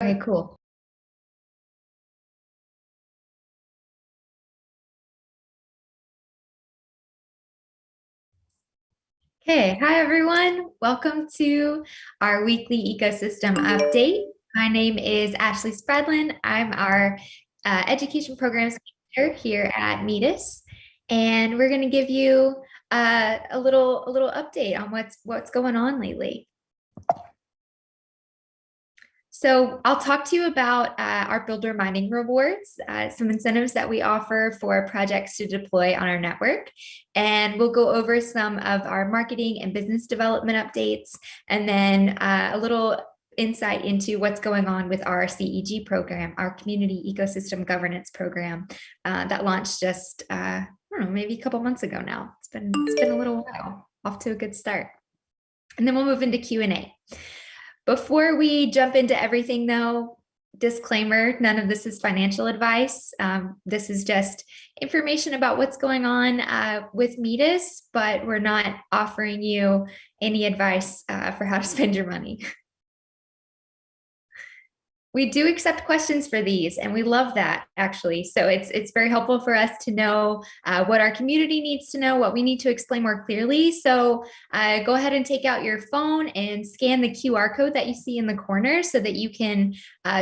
Okay, cool. Okay, hi everyone. Welcome to our weekly ecosystem update. My name is Ashley Spradlin. I'm our education programs manager here at Metis, and we're going to give you a little update on what's going on lately. So I'll talk to you about our builder mining rewards, some incentives that we offer for projects to deploy on our network. And we'll go over some of our marketing and business development updates, and then a little insight into what's going on with our CEG program, our community ecosystem governance program that launched just, I don't know, maybe a couple months ago now. It's been a little while, off to a good start. And then we'll move into Q&A. Before we jump into everything though, disclaimer, none of this is financial advice. This is just information about what's going on with Metis, but we're not offering you any advice for how to spend your money. We do accept questions for these, and we love that actually. So it's very helpful for us to know what our community needs to know, what we need to explain more clearly. So go ahead and take out your phone and scan the QR code that you see in the corner so that you can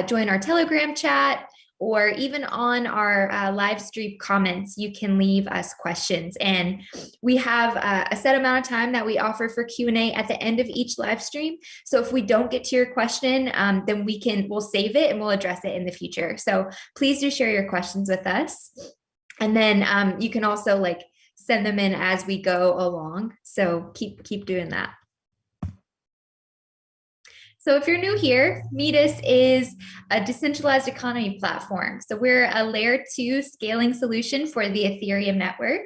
join our Telegram chat, or even on our live stream comments, you can leave us questions. And we have a set amount of time that we offer for Q&A at the end of each live stream. So if we don't get to your question, then we'll save it and we'll address it in the future. So please do share your questions with us. And then you can also send them in as we go along. So keep doing that. So if you're new here, Metis is a decentralized economy platform. So we're a layer 2 scaling solution for the Ethereum network.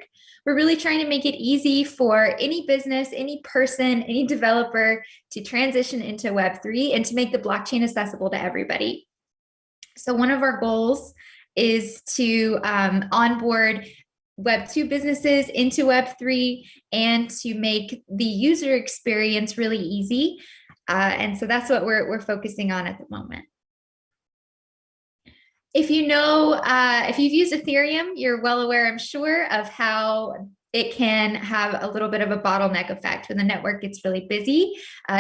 We're really trying to make it easy for any business, any person, any developer to transition into Web3 and to make the blockchain accessible to everybody. So one of our goals is to onboard Web2 businesses into Web3 and to make the user experience really easy. And so that's what we're focusing on at the moment. If you know, if you've used Ethereum, you're well aware, I'm sure, of how it can have a little bit of a bottleneck effect when the network gets really busy.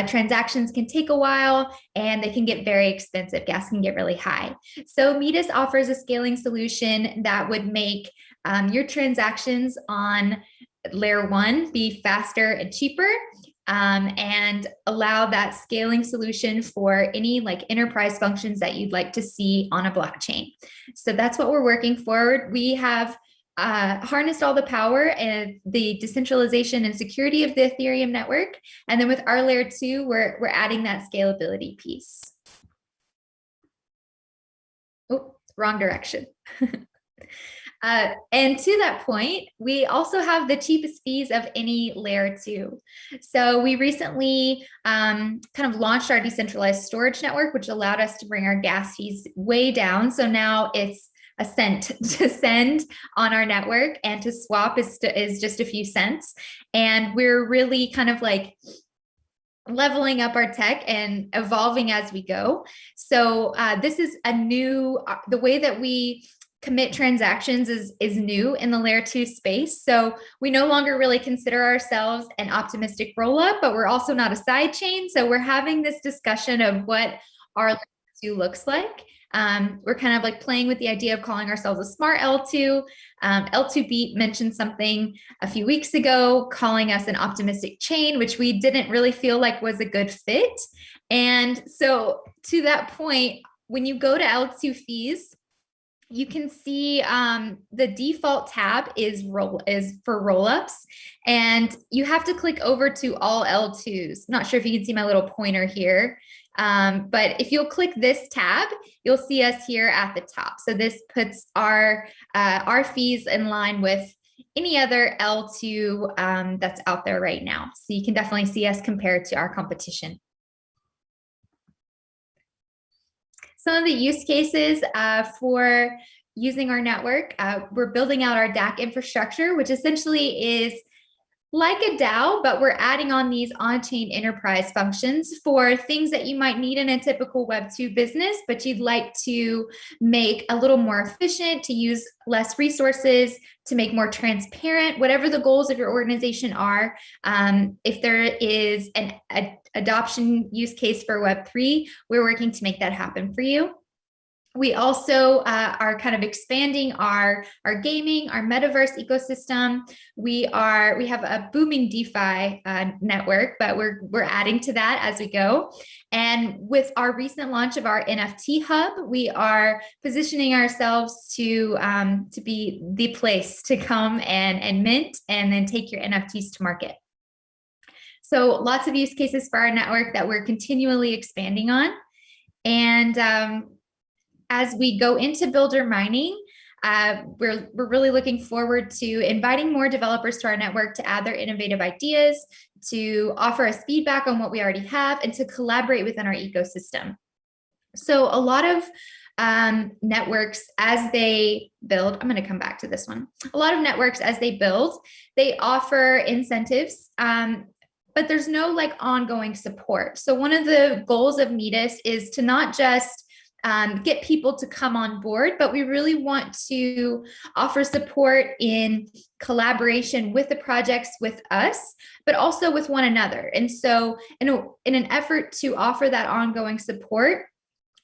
Transactions can take a while and they can get very expensive. Gas can get really high. So Metis offers a scaling solution that would make your transactions on layer 1 be faster and cheaper, and allow that scaling solution for any enterprise functions that you'd like to see on a blockchain. So that's what we're working for. We have harnessed all the power and the decentralization and security of the Ethereum network. And then with our layer 2, we're adding that scalability piece. Oh, wrong direction. And to that point, we also have the cheapest fees of any layer 2. So we recently kind of launched our decentralized storage network, which allowed us to bring our gas fees way down. So now it's a cent to send on our network, and to swap is just a few cents. And we're really kind of leveling up our tech and evolving as we go. So this is the way that we commit transactions is new in the layer 2 space. So we no longer really consider ourselves an optimistic rollup, but we're also not a side chain. So we're having this discussion of what our layer 2 looks like. We're kind of playing with the idea of calling ourselves a smart L2. L2Beat mentioned something a few weeks ago, calling us an optimistic chain, which we didn't really feel like was a good fit. And so to that point, when you go to L2 fees, you can see the default tab is for rollups, and you have to click over to all L2s. Not sure if you can see my little pointer here, but if you'll click this tab, you'll see us here at the top. So this puts our fees in line with any other L2 that's out there right now. So you can definitely see us compared to our competition. Some of the use cases for using our network, we're building out our DAC infrastructure, which essentially is like a DAO, but we're adding on these on-chain enterprise functions for things that you might need in a typical Web2 business, but you'd like to make a little more efficient, to use less resources, to make more transparent, whatever the goals of your organization are. If there is an adoption use case for Web3, we're working to make that happen for you. We also are kind of expanding our gaming, our metaverse ecosystem. We have a booming DeFi network, but we're adding to that as we go. And with our recent launch of our NFT hub, we are positioning ourselves to be the place to come and mint and then take your NFTs to market. So lots of use cases for our network that we're continually expanding on. And as we go into builder mining, we're really looking forward to inviting more developers to our network to add their innovative ideas, to offer us feedback on what we already have, and to collaborate within our ecosystem. So a lot of networks, as they build, I'm going to come back to this one. A lot of networks, as they build, they offer incentives, but there's no like ongoing support. So one of the goals of Metis is to not just get people to come on board, but we really want to offer support in collaboration with the projects, with us, but also with one another. And so in an effort to offer that ongoing support,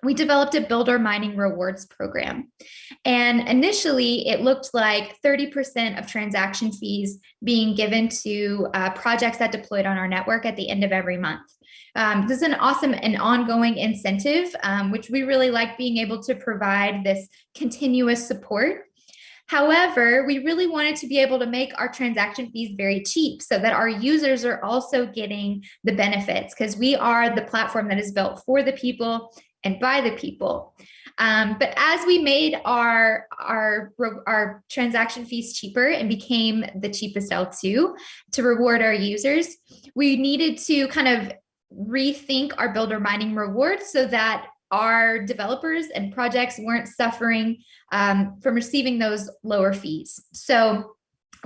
we developed a builder mining rewards program. And initially, it looked like 30% of transaction fees being given to projects that deployed on our network at the end of every month. This is an awesome and ongoing incentive, which we really like being able to provide this continuous support. However, we really wanted to be able to make our transaction fees very cheap so that our users are also getting the benefits, because we are the platform that is built for the people and by the people. But as we made our transaction fees cheaper and became the cheapest L2 to reward our users, we needed to kind of rethink our builder mining rewards so that our developers and projects weren't suffering from receiving those lower fees. So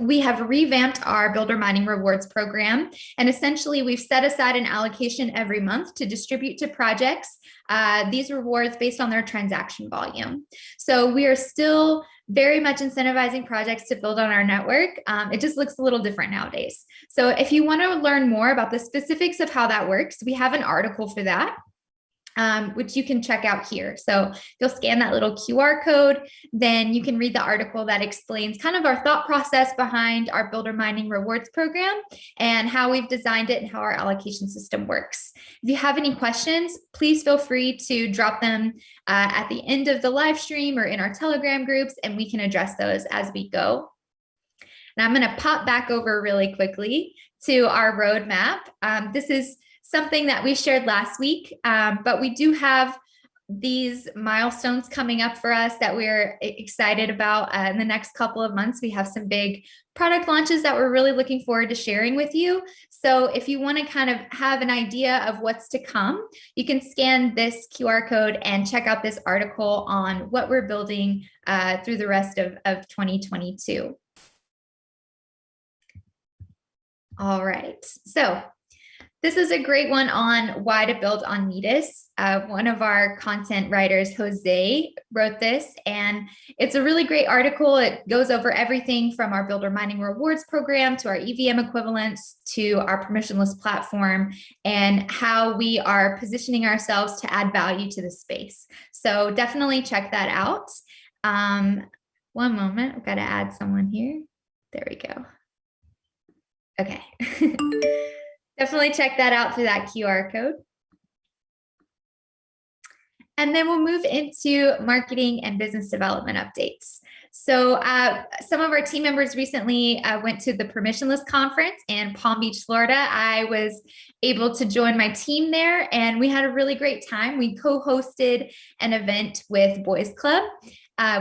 we have revamped our builder mining rewards program, and essentially we've set aside an allocation every month to distribute to projects these rewards based on their transaction volume. So we are still very much incentivizing projects to build on our network. It just looks a little different nowadays. So if you want to learn more about the specifics of how that works, we have an article for that, which you can check out here. So you'll scan that little QR code, then you can read the article that explains kind of our thought process behind our builder mining rewards program and how we've designed it and how our allocation system works. If you have any questions, please feel free to drop them at the end of the live stream or in our Telegram groups, and we can address those as we go. Now I'm going to pop back over really quickly to our roadmap. This is something that we shared last week, but we do have these milestones coming up for us that we're excited about. In the next couple of months, we have some big product launches that we're really looking forward to sharing with you. So if you want to kind of have an idea of what's to come, you can scan this QR code and check out this article on what we're building through the rest of 2022. All right, so this is a great one on why to build on Metis. One of our content writers, Jose, wrote this, and it's a really great article. It goes over everything from our builder mining rewards program to our EVM equivalents to our permissionless platform and how we are positioning ourselves to add value to the space. So definitely check that out. One moment, I've got to add someone here. There we go. Okay. Definitely check that out through that QR code. And then we'll move into marketing and business development updates. So some of our team members recently went to the Permissionless Conference in Palm Beach, Florida. I was able to join my team there, and we had a really great time. We co-hosted an event with Boys Club.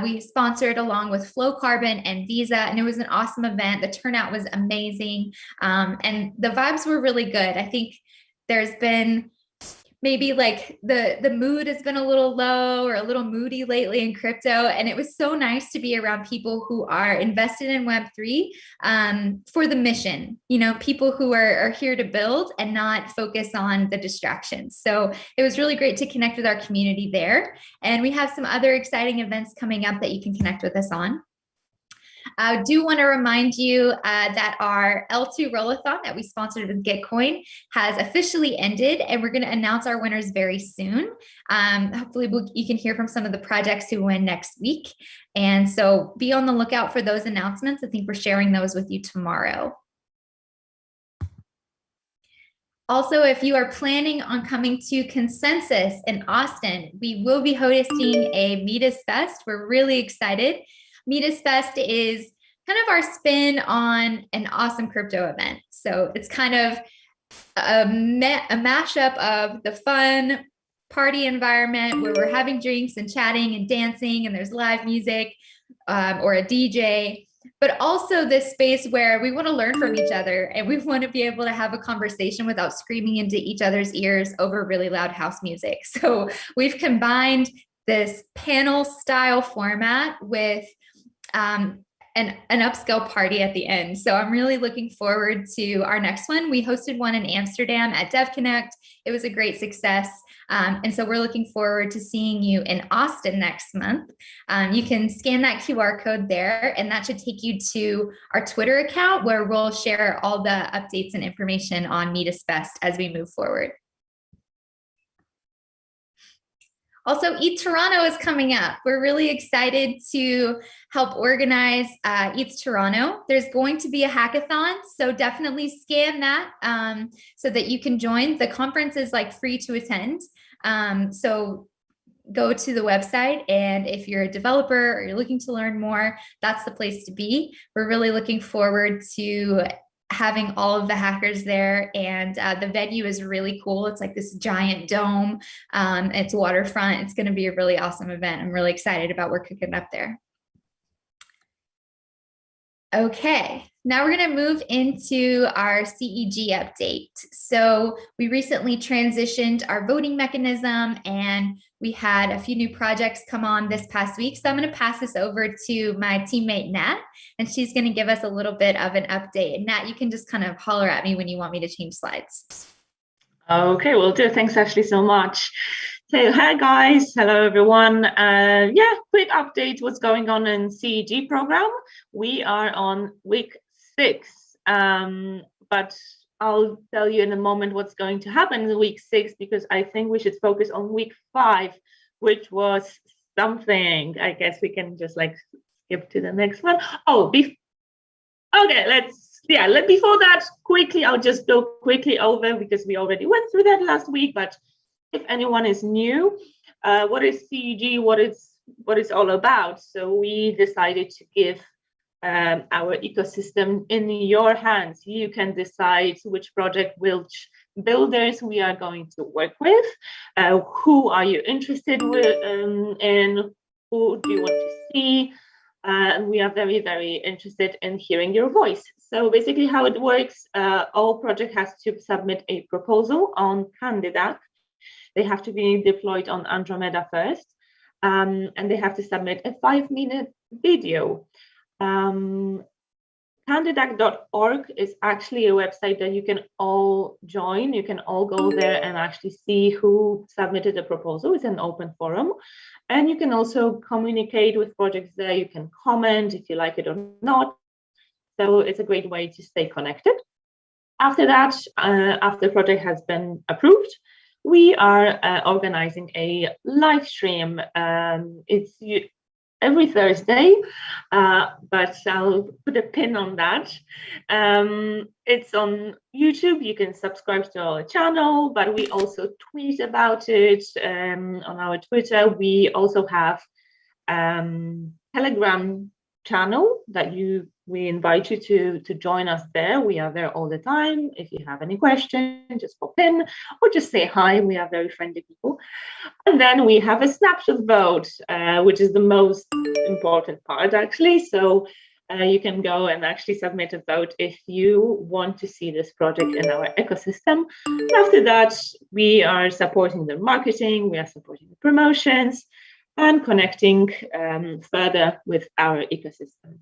We sponsored along with Flow Carbon and Visa, and it was an awesome event. The turnout was amazing, and the vibes were really good. I think there's been maybe like the mood has been a little low or a little moody lately in crypto. And it was so nice to be around people who are invested in Web3 for the mission, people who are here to build and not focus on the distractions. So it was really great to connect with our community there. And we have some other exciting events coming up that you can connect with us on. I do want to remind you that our L2 Rollathon that we sponsored with Gitcoin has officially ended, and we're going to announce our winners very soon. Hopefully you can hear from some of the projects who win next week. And so be on the lookout for those announcements. I think we're sharing those with you tomorrow. Also, if you are planning on coming to Consensus in Austin, we will be hosting a Metis Fest. We're really excited. Metis Fest is kind of our spin on an awesome crypto event. So it's kind of a mashup of the fun party environment where we're having drinks and chatting and dancing, and there's live music or a DJ, but also this space where we want to learn from each other and we want to be able to have a conversation without screaming into each other's ears over really loud house music. So we've combined this panel style format with an upscale party at the end. So I'm really looking forward to our next one. We hosted one in Amsterdam at DevConnect. It was a great success. And so we're looking forward to seeing you in Austin next month. You can scan that QR code there, and that should take you to our Twitter account where we'll share all the updates and information on Metis Fest as we move forward. Also, ETH Toronto is coming up. We're really excited to help organize ETH Toronto. There's going to be a hackathon, so definitely scan that so that you can join. The conference is like free to attend. So go to the website, and if you're a developer or you're looking to learn more, that's the place to be. We're really looking forward to having all of the hackers there, and the venue is really cool. It's like this giant dome. It's waterfront. It's going to be a really awesome event. I'm really excited about what we're cooking up there. Okay, now we're going to move into our CEG update. So we recently transitioned our voting mechanism, and we had a few new projects come on this past week. So I'm going to pass this over to my teammate, Nat, and she's going to give us a little bit of an update. And Nat, you can just kind of holler at me when you want me to change slides. Okay, will do. Thanks, Ashley, so much. So, hi guys, hello everyone. Yeah, quick update what's going on in CEG program. We are on week 6, but I'll tell you in a moment what's going to happen in week 6, because I think we should focus on week 5, which was something. I guess we can just like skip to the next one. Oh, okay, before that, quickly, I'll just go quickly over, because we already went through that last week, but if anyone is new, what is CEG, what it's all about? So we decided to give our ecosystem in your hands. You can decide which project, which builders we are going to work with, who are you interested in, who do you want to see, and we are very, very interested in hearing your voice. So basically how it works, all project has to submit a proposal on Candidac. They have to be deployed on Andromeda first, and they have to submit a 5-minute video. Candidac.org is actually a website that you can all join. You can all go there and actually see who submitted a proposal. It's an open forum. And you can also communicate with projects there. You can comment if you like it or not. So it's a great way to stay connected. After that, after the project has been approved, we are organizing a live stream. It's every Thursday, but I'll put a pin on that. It's on YouTube. You can subscribe to our channel, but we also tweet about it on our Twitter. We also have Telegram channel that we invite you to join us there. We are there all the time. If you have any questions, just pop in or just say hi. We are very friendly people. And then we have a snapshot vote, which is the most important part actually. So you can go and actually submit a vote if you want to see this project in our ecosystem. And after that, we are supporting the marketing, we are supporting the promotions, and connecting further with our ecosystem.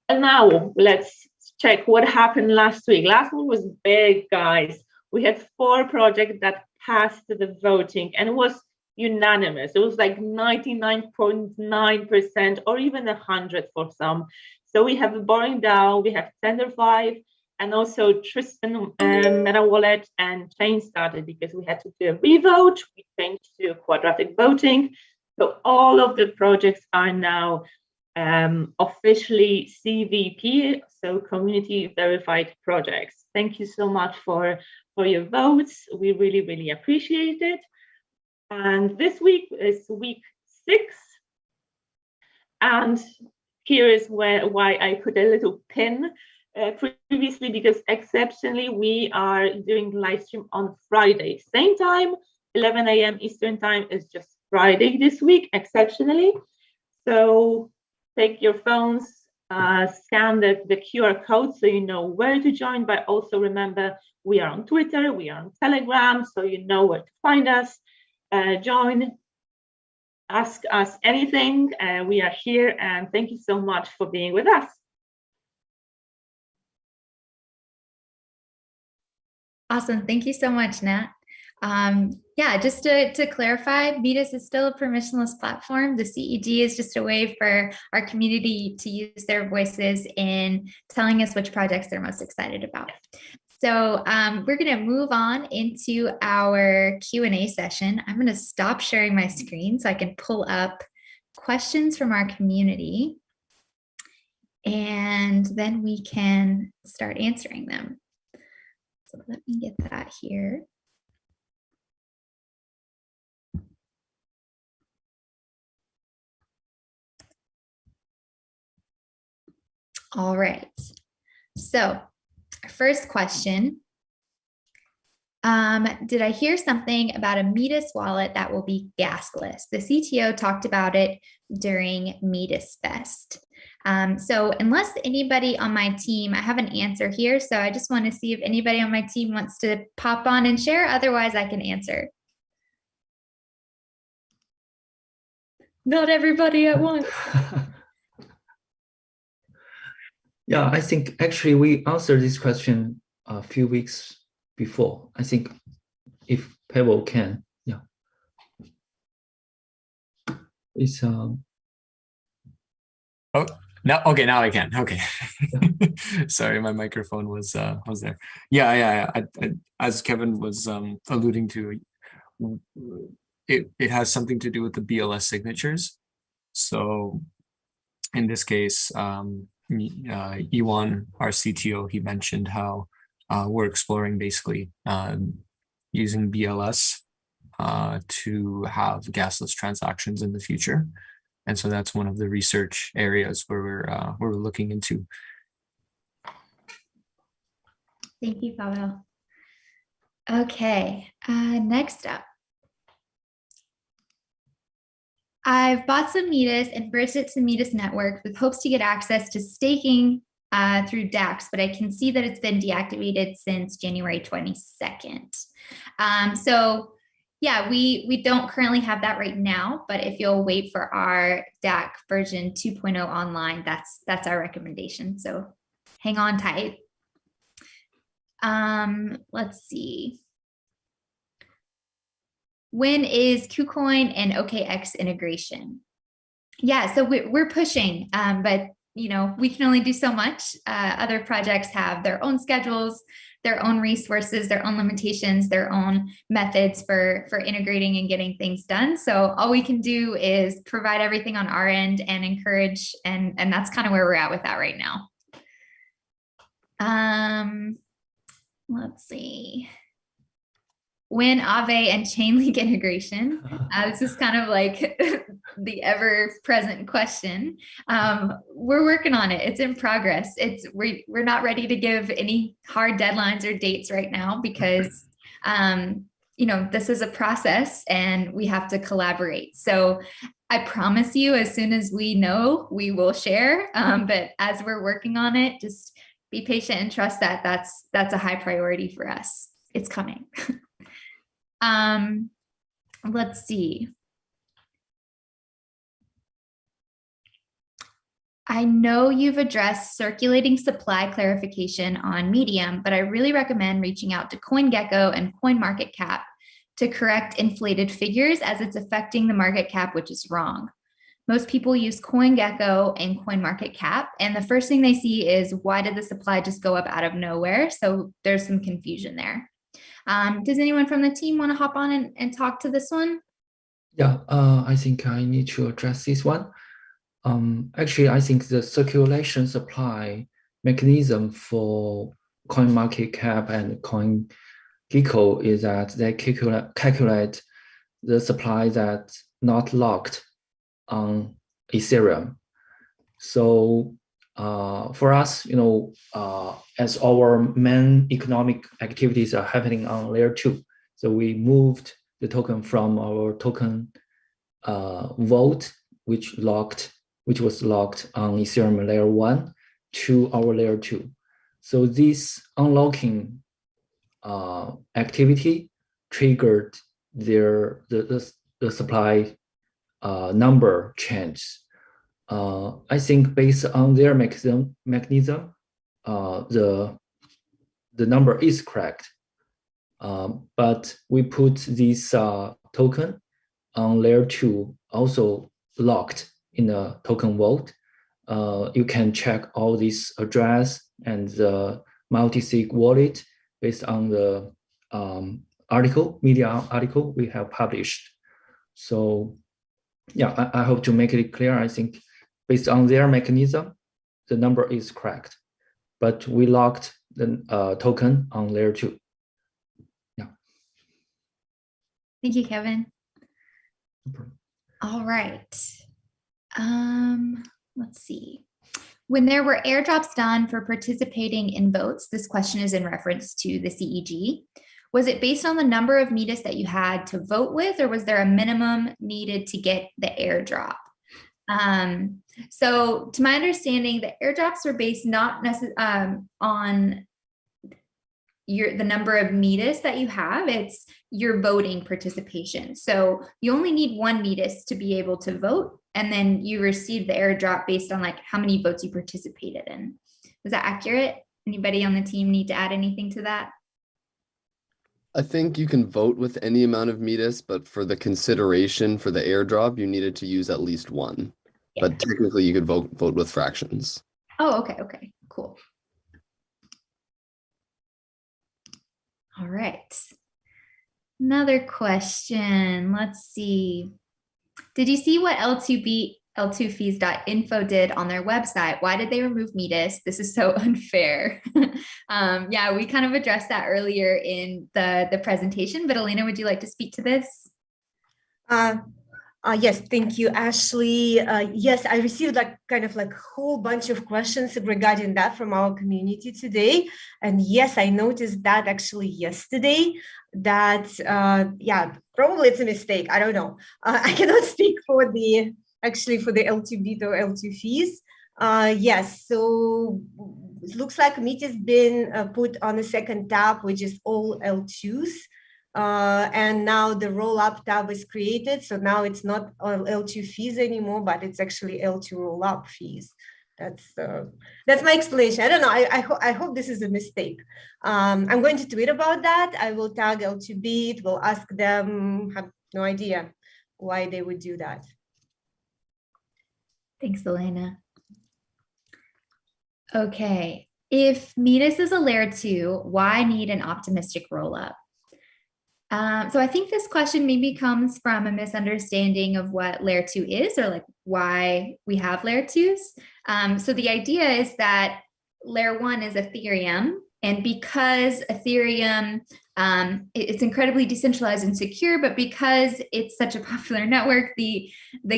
And now let's check what happened last week. Last week was big, guys. We had 4 projects that passed the voting, and it was unanimous. It was like 99.9% or even 100 for some. So we have Boring DAO, we have Tender 5, and also Tristan Meta Wallet and Chain started because we had to do a revote. We changed to quadratic voting. So all of the projects are now officially CVP, so community verified projects. Thank you so much for your votes. We really, really appreciate it. And this week is week 6. And here is why I put a little pin previously, because exceptionally we are doing live stream on Friday, same time, 11 a.m. Eastern time. Is just Friday this week, exceptionally. So take your phones, scan the QR code so you know where to join, but also remember we are on Twitter, we are on Telegram, so you know where to find us. Join, ask us anything. We are here, and thank you so much for being with us. Awesome. Thank you so much, Nat. Yeah, just to clarify, Metis is still a permissionless platform. The CED is just a way for our community to use their voices in telling us which projects they're most excited about. So we're going to move on into our Q&A session. I'm going to stop sharing my screen so I can pull up questions from our community, and then we can start answering them. So let me get that here. All right. So first question, did I hear something about a Metis wallet that will be gasless? The CTO talked about it during Metis Fest. So unless anybody on my team, I have an answer here. So I just want to see if anybody on my team wants to pop on and share. Otherwise, I can answer. Not everybody at once. Yeah, I think actually we answered this question a few weeks before. I think if Pavel can, yeah. It's Oh, now okay, now I can. Okay. Sorry, my microphone was there. Yeah. As Kevin was alluding to, it has something to do with the BLS signatures. So in this case, Iwan, our CTO, he mentioned how we're exploring basically using BLS to have gasless transactions in the future, and so that's one of the research areas where we're looking into. Thank you, Pavel. Okay, next up. I've bought some Metis and bridged it to Metis network with hopes to get access to staking through DAX, but I can see that it's been deactivated since January 22nd. So yeah, we don't currently have that right now, but if you'll wait for our DAC version 2.0 online, that's our recommendation. So hang on tight. Let's see. When is KuCoin and OKX integration? Yeah, so we're pushing, but you know, we can only do so much. Other projects have their own schedules, their own resources, their own limitations, their own methods for integrating and getting things done. So all we can do is provide everything on our end and encourage, and that's kind of where we're at with that right now. Let's see. When Aave and Chainlink integration? This is kind of like the ever-present question. We're working on it. It's in progress. We're not ready to give any hard deadlines or dates right now because this is a process and we have to collaborate. So I promise you, as soon as we know, we will share. But as we're working on it, just be patient and trust that that's a high priority for us. It's coming. Let's see. I know you've addressed circulating supply clarification on Medium, but I really recommend reaching out to CoinGecko and CoinMarketCap to correct inflated figures, as it's affecting the market cap, which is wrong. Most people use CoinGecko and CoinMarketCap, and the first thing they see is, why did the supply just go up out of nowhere? So there's some confusion there. Does anyone from the team want to hop on and talk to this one? Yeah, I think I need to address this one. Actually, I think the circulation supply mechanism for CoinMarketCap and CoinGecko is that they calculate the supply that's not locked on Ethereum. So for us, as our main economic activities are happening on layer 2, so we moved the token from our token vault, which was locked on Ethereum layer 1 to our layer 2. So this unlocking activity triggered the supply number change. I think based on their mechanism, the number is correct. But we put this token on layer 2 also locked in the token vault. You can check all this address and the multi-sig wallet based on the media article we have published. So yeah, I hope to make it clear. I think based on their mechanism, the number is correct, but we locked the token on layer 2. Yeah. Thank you, Kevin. No problem. All right. Let's see. When there were airdrops done for participating in votes, this question is in reference to the CEG. Was it based on the number of Metis that you had to vote with, or was there a minimum needed to get the airdrop? So to my understanding, the airdrops were based not necessarily on the number of Metis that you have, it's your voting participation. So you only need one Metis to be able to vote, and then you receive the airdrop based on like how many votes you participated in. Is that accurate? Anybody on the team need to add anything to that? I think you can vote with any amount of Metis, but for the consideration for the airdrop, you needed to use at least one. Yeah. But technically you could vote with fractions. Oh, okay, cool. All right. Another question. Let's see. Did you see what L2fees.info did on their website? Why did they remove Metis? This is so unfair. Yeah, we kind of addressed that earlier in the presentation, but Elena, would you like to speak to this? Yes, thank you, Ashley. Yes, I received like a whole bunch of questions regarding that from our community today. And yes, I noticed that actually yesterday that, yeah, probably it's a mistake. I don't know. I cannot speak for the L2bit or L2 fees. Yes, so it looks like Metis been put on a second tab, which is all L2s. And now the rollup tab is created. So now it's not L2 fees anymore, but it's actually L2 rollup fees. That's my explanation. I don't know. I hope this is a mistake. I'm going to tweet about that. I will tag L2bit. We'll ask them. Have no idea why they would do that. Thanks, Elena. Okay. If Metis is a layer 2, why need an optimistic rollup? So I think this question maybe comes from a misunderstanding of what layer 2 is, or like why we have layer 2s. So the idea is that layer 1 is Ethereum, and because Ethereum, it's incredibly decentralized and secure, but because it's such a popular network, the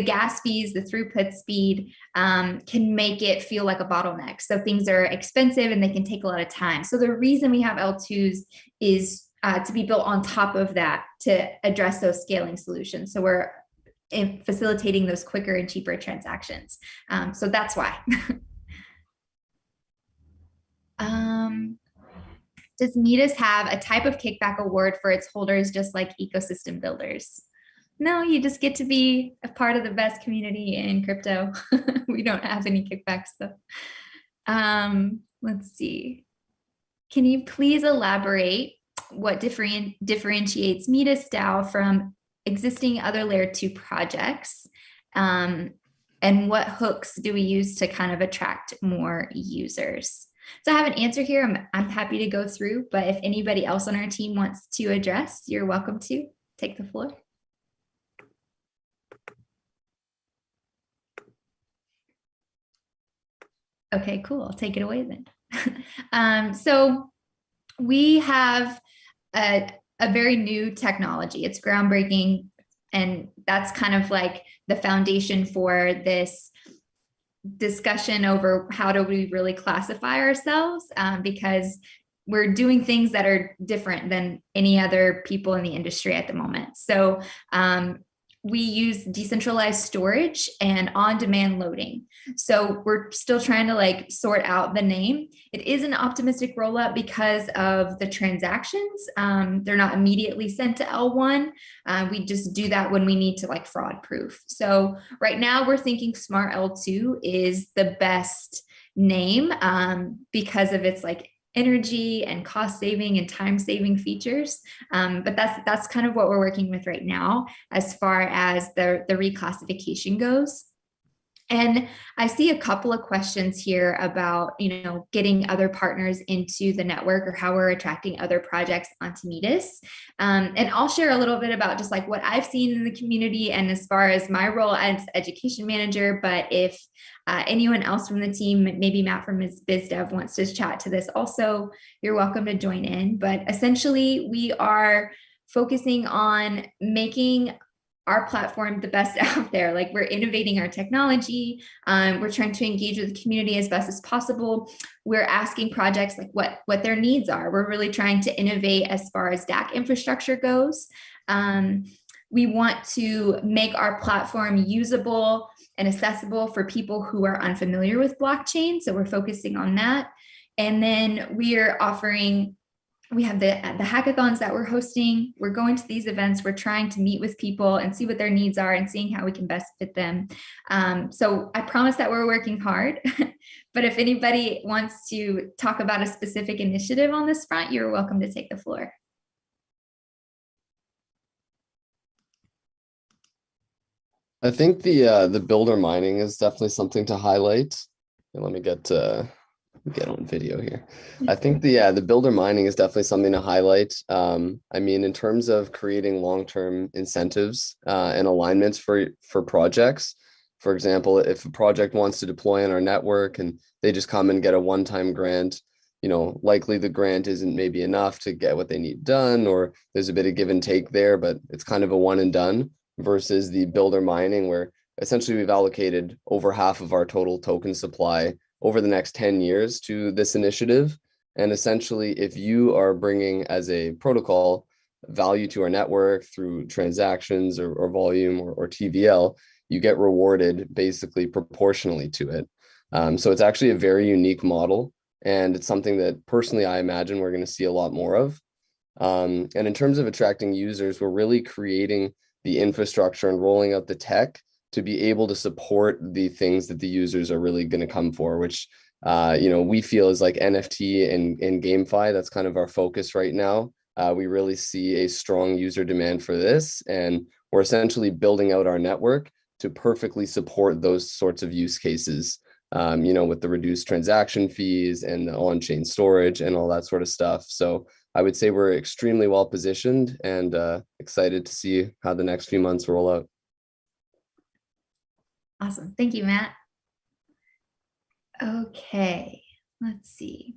gas fees, the throughput speed can make it feel like a bottleneck. So things are expensive and they can take a lot of time. So the reason we have L2s is to be built on top of that to address those scaling solutions. So we're facilitating those quicker and cheaper transactions. So that's why. Does Metis have a type of kickback award for its holders, just like ecosystem builders? No, you just get to be a part of the best community in crypto. We don't have any kickbacks though. Let's see. Can you please elaborate what differentiates MetisDAO from existing other layer 2 projects? And what hooks do we use to kind of attract more users? So I have an answer here. I'm happy to go through, but if anybody else on our team wants to address, you're welcome to take the floor. Okay, cool. I'll take it away then. So we have a very new technology. It's groundbreaking, and that's kind of like the foundation for this discussion over how do we really classify ourselves, because we're doing things that are different than any other people in the industry at the moment. So we use decentralized storage and on-demand loading. So we're still trying to like sort out the name. It is an optimistic rollup because of the transactions. They're not immediately sent to L1. We just do that when we need to like fraud proof. So right now we're thinking Smart L2 is the best name because of its like energy and cost saving and time saving features. But that's kind of what we're working with right now as far as the reclassification goes. And I see a couple of questions here about, getting other partners into the network or how we're attracting other projects onto Metis. And I'll share a little bit about just like what I've seen in the community and as far as my role as education manager. But if anyone else from the team, maybe Matt from his BizDev wants to chat to this also, you're welcome to join in. But essentially, we are focusing on making our platform the best out there. Like we're innovating our technology. We're trying to engage with the community as best as possible. We're asking projects like what their needs are. We're really trying to innovate as far as DAC infrastructure goes. We want to make our platform usable and accessible for people who are unfamiliar with blockchain. So we're focusing on that. And then we have the hackathons that we're hosting. We're going to these events. We're trying to meet with people and see what their needs are and seeing how we can best fit them. So I promise that we're working hard. But if anybody wants to talk about a specific initiative on this front, you're welcome to take the floor. I think the builder mining is definitely something to highlight. And let me get on video here. I think the builder mining is definitely something to highlight. I mean, in terms of creating long-term incentives and alignments for projects. For example, if a project wants to deploy on our network and they just come and get a one-time grant, likely the grant isn't maybe enough to get what they need done, or there's a bit of give and take there, but it's kind of a one and done, versus the builder mining, where essentially we've allocated over half of our total token supply over the next 10 years to this initiative. And essentially, if you are bringing as a protocol value to our network through transactions or volume or TVL, you get rewarded basically proportionally to it. So it's actually a very unique model. And it's something that personally, I imagine we're going to see a lot more of. And in terms of attracting users, we're really creating the infrastructure and rolling out the tech to be able to support the things that the users are really going to come for, which, we feel is like NFT and GameFi. That's kind of our focus right now. We really see a strong user demand for this, and we're essentially building out our network to perfectly support those sorts of use cases, with the reduced transaction fees and the on-chain storage and all that sort of stuff. So I would say we're extremely well positioned and excited to see how the next few months roll out. Awesome. Thank you, Matt. Okay, let's see.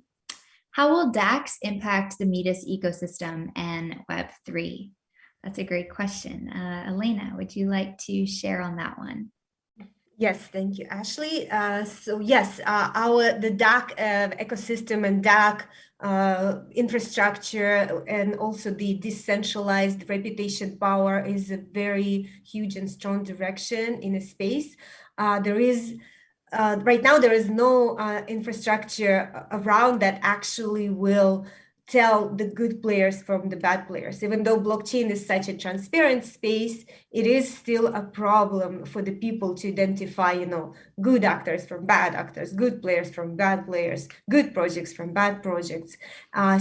How will DAX impact the Metis ecosystem and Web3? That's a great question. Elena, would you like to share on that one? Yes, thank you, Ashley. So yes, the DAC ecosystem and DAC infrastructure, and also the decentralized reputation power is a very huge and strong direction in a space. There is right now there is no infrastructure around that actually will tell the good players from the bad players. Even though blockchain is such a transparent space, it is still a problem for the people to identify, good actors from bad actors, good players from bad players, good projects from bad projects.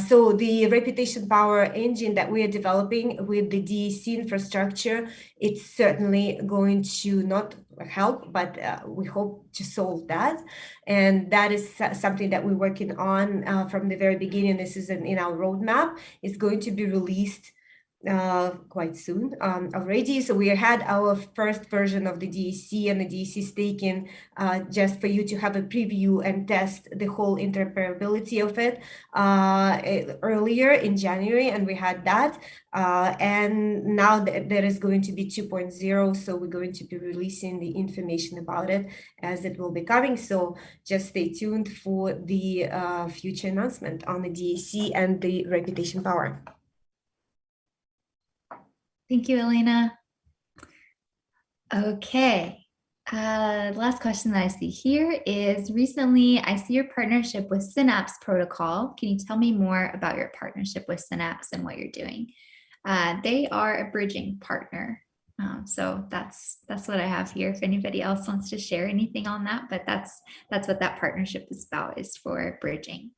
So the reputation power engine that we are developing with the DEC infrastructure, it's certainly going to not help, but we hope to solve that. And that is something that we're working on from the very beginning. This is in our roadmap. It's going to be released quite soon already. So we had our first version of the DEC and the DEC staking just for you to have a preview and test the whole interoperability of it earlier in January, and we had that. And now there is going to be 2.0, so we're going to be releasing the information about it as it will be coming. So just stay tuned for the future announcement on the DEC and the reputation power. Thank you, Elena. Okay. Last question that I see here is, recently I see your partnership with Synapse Protocol. Can you tell me more about your partnership with Synapse and what you're doing? They are a bridging partner. So that's what I have here. If anybody else wants to share anything on that, but that's what that partnership is about, is for bridging.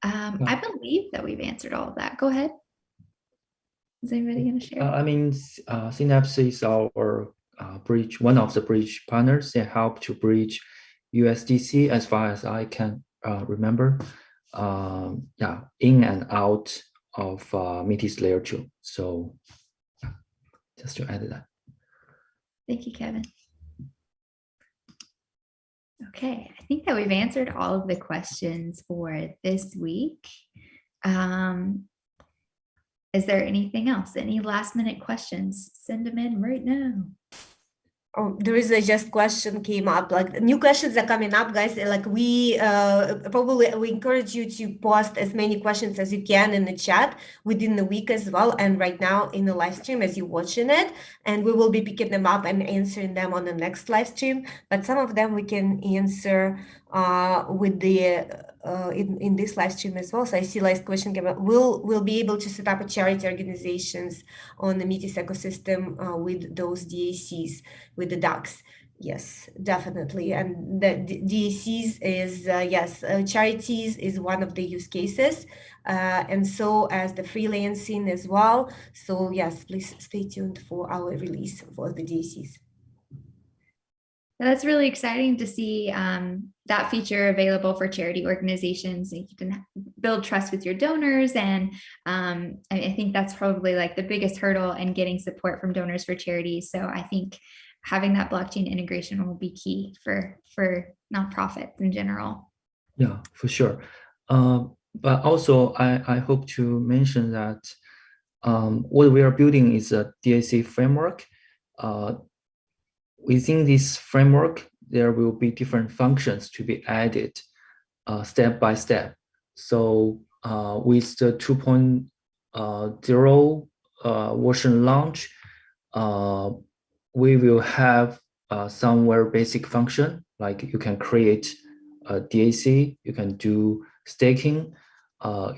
I believe that we've answered all of that. Go ahead. Is anybody going to share? Synapse is our bridge, one of the bridge partners. They help to bridge USDC, as far as I can remember. In and out of Metis layer 2. So just to add that. Thank you, Kevin. Okay, I think that we've answered all of the questions for this week. Is there anything else? Any last minute questions? Send them in right now. Oh, there is a just question came up. Like, new questions are coming up, guys. Like, we encourage you to post as many questions as you can in the chat within the week as well. And right now in the live stream as you're watching it, and we will be picking them up and answering them on the next live stream. But some of them we can answer with the in this live stream as well. So I see last question came up. We'll be able to set up a charity organizations on the Metis ecosystem with those DACs, with the DACs. Yes, definitely. And the DACs is, charities is one of the use cases. And so as the freelancing as well. So yes, please stay tuned for our release for the DACs. That's really exciting to see that feature available for charity organizations. You can build trust with your donors, and I think that's probably like the biggest hurdle in getting support from donors for charities. So I think having that blockchain integration will be key for nonprofits in general. Yeah, for sure. But also, I hope to mention that what we are building is a DAC framework. Within this framework, there will be different functions to be added step by step. So with the 2.0 version launch, we will have some very basic function, like you can create a DAC, you can do staking,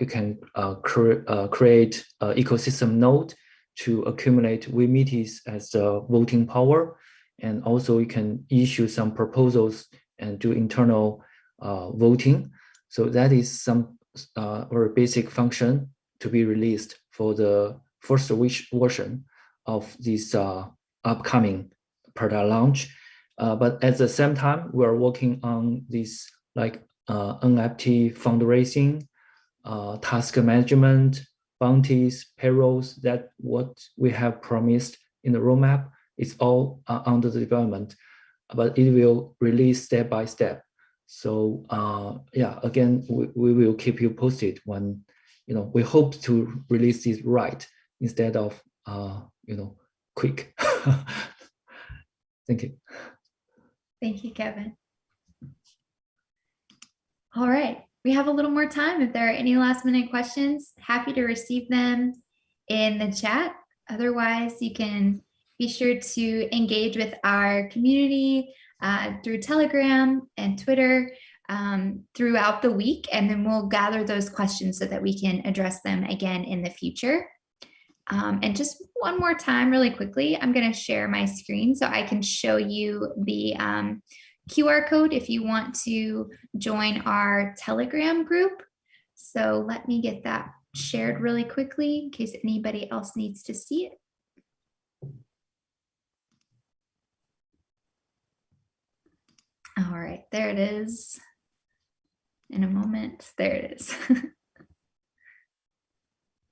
you can create an ecosystem node to accumulate Metis as a voting power. And also you can issue some proposals and do internal voting. So that is some very basic function to be released for the first version of this upcoming product launch. But at the same time, we are working on this like NFT fundraising, task management, bounties, payrolls, that what we have promised in the roadmap. It's all under the development, but it will release step by step. So again, we will keep you posted when, we hope to release this right instead of, quick. Thank you. Kevin. All right, we have a little more time. If there are any last minute questions, happy to receive them in the chat. Otherwise, you can be sure to engage with our community through Telegram and Twitter throughout the week, and then we'll gather those questions so that we can address them again in the future. And just one more time, really quickly, I'm going to share my screen so I can show you the QR code if you want to join our Telegram group. So let me get that shared really quickly in case anybody else needs to see it. All right, there it is. In a moment, there it is.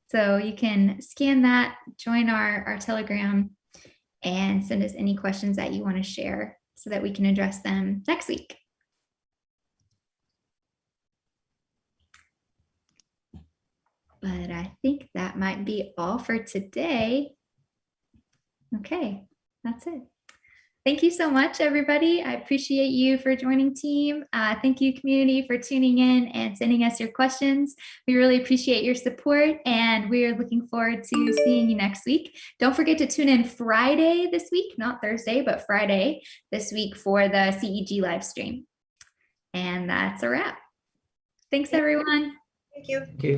So you can scan that, join our Telegram, and send us any questions that you want to share so that we can address them next week. But I think that might be all for today. Okay, that's it. Thank you so much, everybody. I appreciate you for joining, team. Thank you, community, for tuning in and sending us your questions. We really appreciate your support, and we are looking forward to seeing you next week. Don't forget to tune in Friday this week, not Thursday, but Friday this week for the CEG live stream. And that's a wrap. Thanks, everyone. Thank you. Thank you.